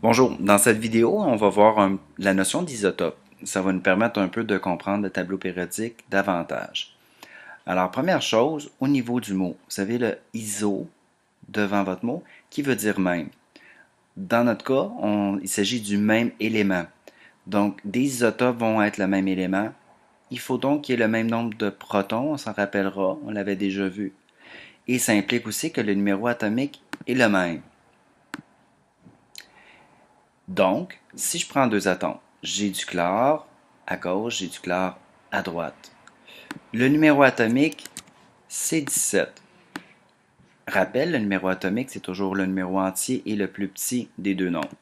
Bonjour, dans cette vidéo, on va voir la notion d'isotope. Ça va nous permettre un peu de comprendre le tableau périodique davantage. Alors, première chose, au niveau du mot, vous avez le iso devant votre mot qui veut dire même. Dans notre cas, il s'agit du même élément. Donc, des isotopes vont être le même élément. Il faut donc qu'il y ait le même nombre de protons, on s'en rappellera, on l'avait déjà vu. Et ça implique aussi que le numéro atomique est le même. Donc, si je prends deux atomes, j'ai du chlore à gauche, j'ai du chlore à droite. Le numéro atomique, c'est 17. Rappel, le numéro atomique, c'est toujours le numéro entier et le plus petit des deux nombres.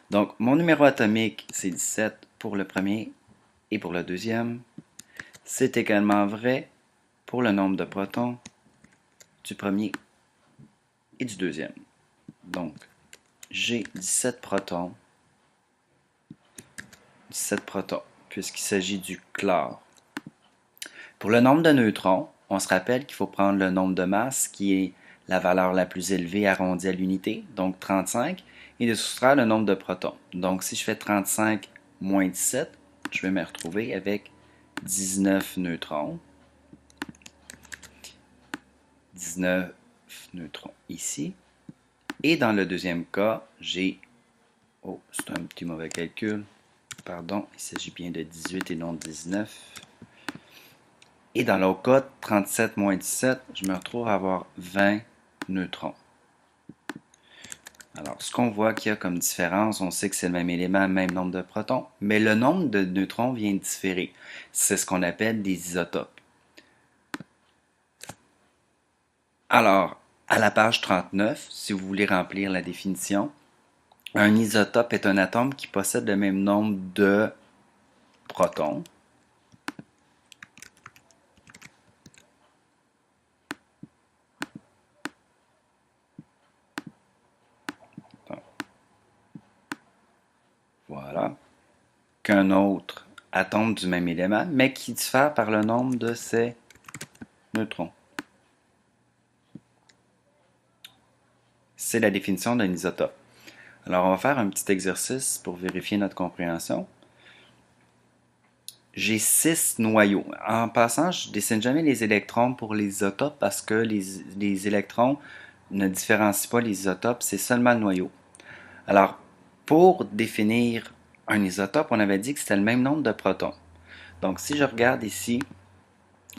Donc, mon numéro atomique, c'est 17 pour le premier et pour le deuxième. C'est également vrai pour le nombre de protons du premier et du deuxième. Donc, j'ai 17 protons, puisqu'il s'agit du chlore. Pour le nombre de neutrons, on se rappelle qu'il faut prendre le nombre de masse, qui est la valeur la plus élevée arrondie à l'unité, donc 35, et de soustraire le nombre de protons. Donc si je fais 35 moins 17, je vais me retrouver avec 19 neutrons. 19 neutrons ici. Et dans le deuxième cas, j'ai... Oh, c'est un petit mauvais calcul. Pardon, il s'agit bien de 18 et non de 19. Et dans l'autre cas, 37 moins 17, je me retrouve à avoir 20 neutrons. Alors, ce qu'on voit qu'il y a comme différence, on sait que c'est le même élément, même nombre de protons, mais le nombre de neutrons vient différer. C'est ce qu'on appelle des isotopes. Alors, à la page 39, si vous voulez remplir la définition, un isotope est un atome qui possède le même nombre de protons. Voilà. Qu'un autre atome du même élément, mais qui diffère par le nombre de ses neutrons. C'est la définition d'un isotope. Alors, on va faire un petit exercice pour vérifier notre compréhension. J'ai 6 noyaux. En passant, je ne dessine jamais les électrons pour les isotopes parce que les électrons ne différencient pas les isotopes, c'est seulement le noyau. Alors, pour définir un isotope, on avait dit que c'était le même nombre de protons. Donc, si je regarde ici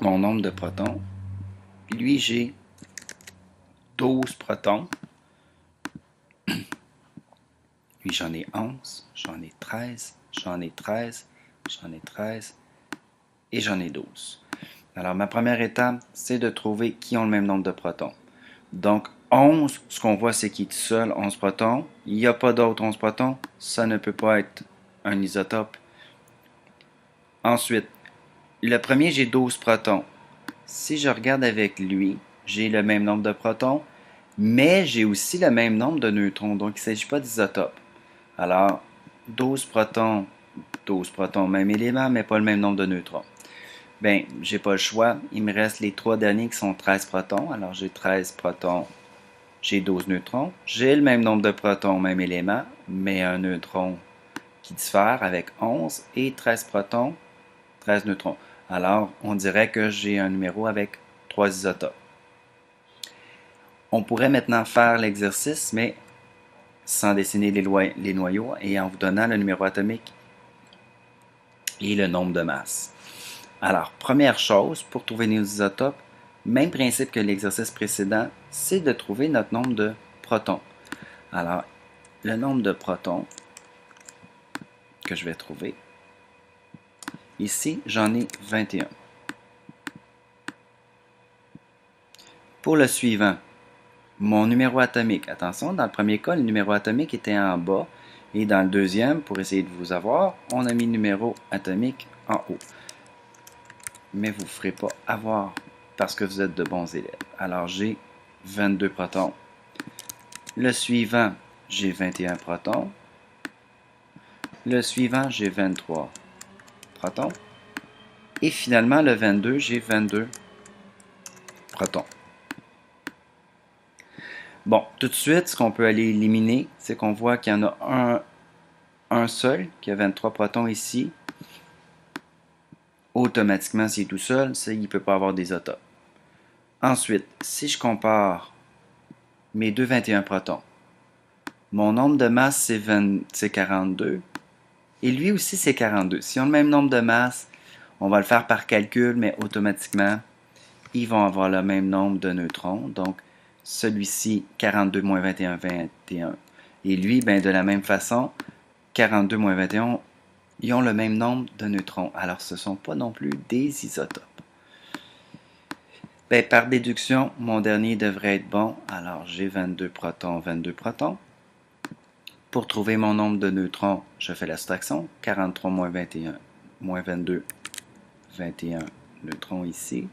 mon nombre de protons, lui, j'ai 12 protons. Lui, j'en ai 11, j'en ai 13, j'en ai 13, j'en ai 13 et j'en ai 12. Alors, ma première étape, c'est de trouver qui ont le même nombre de protons. Donc, 11, ce qu'on voit, c'est qu'il est tout seul, 11 protons. Il n'y a pas d'autres 11 protons. Ça ne peut pas être un isotope. Ensuite, le premier, j'ai 12 protons. Si je regarde avec lui, j'ai le même nombre de protons, mais j'ai aussi le même nombre de neutrons. Donc, il ne s'agit pas d'isotope. Alors, 12 protons, même élément, mais pas le même nombre de neutrons. Ben, j'ai pas le choix. Il me reste les trois derniers qui sont 13 protons. Alors, j'ai 13 protons, j'ai 12 neutrons. J'ai le même nombre de protons, même élément, mais un neutron qui diffère avec 11 et 13 protons, 13 neutrons. Alors, on dirait que j'ai un numéro avec 3 isotopes. On pourrait maintenant faire l'exercice, mais sans dessiner les noyaux et en vous donnant le numéro atomique et le nombre de masses. Alors, première chose, pour trouver nos isotopes, même principe que l'exercice précédent, c'est de trouver notre nombre de protons. Alors, le nombre de protons que je vais trouver, ici, j'en ai 21. Pour le suivant, mon numéro atomique. Attention, dans le premier cas, le numéro atomique était en bas. Et dans le deuxième, pour essayer de vous avoir, on a mis le numéro atomique en haut. Mais vous ne ferez pas avoir parce que vous êtes de bons élèves. Alors, j'ai 22 protons. Le suivant, j'ai 21 protons. Le suivant, j'ai 23 protons. Et finalement, le 22, j'ai 22 protons. Bon, tout de suite, ce qu'on peut aller éliminer, c'est qu'on voit qu'il y en a un seul, qui a 23 protons ici, automatiquement, s'il est tout seul, il ne peut pas avoir d'isotopes. Ensuite, si je compare mes deux 21 protons, mon nombre de masse, c'est 42, et lui aussi, c'est 42. Si on a le même nombre de masses, on va le faire par calcul, mais automatiquement, ils vont avoir le même nombre de neutrons. Donc, celui-ci, 42 moins 21, 21. Et lui, ben, de la même façon, 42 moins 21, ils ont le même nombre de neutrons. Alors, ce ne sont pas non plus des isotopes. Ben, par déduction, mon dernier devrait être bon. Alors, j'ai 22 protons, 22 protons. Pour trouver mon nombre de neutrons, je fais la soustraction. 43 moins 21, moins 22, 21 neutrons ici.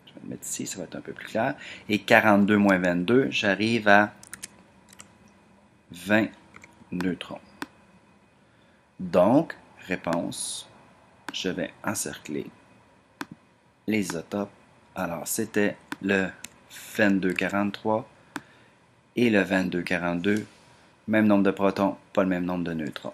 Je vais le mettre ici, ça va être un peu plus clair. Et 42 moins 22, j'arrive à 20 neutrons. Donc, réponse, je vais encercler les isotopes. Alors, c'était le 2243 et le 2242. Même nombre de protons, pas le même nombre de neutrons.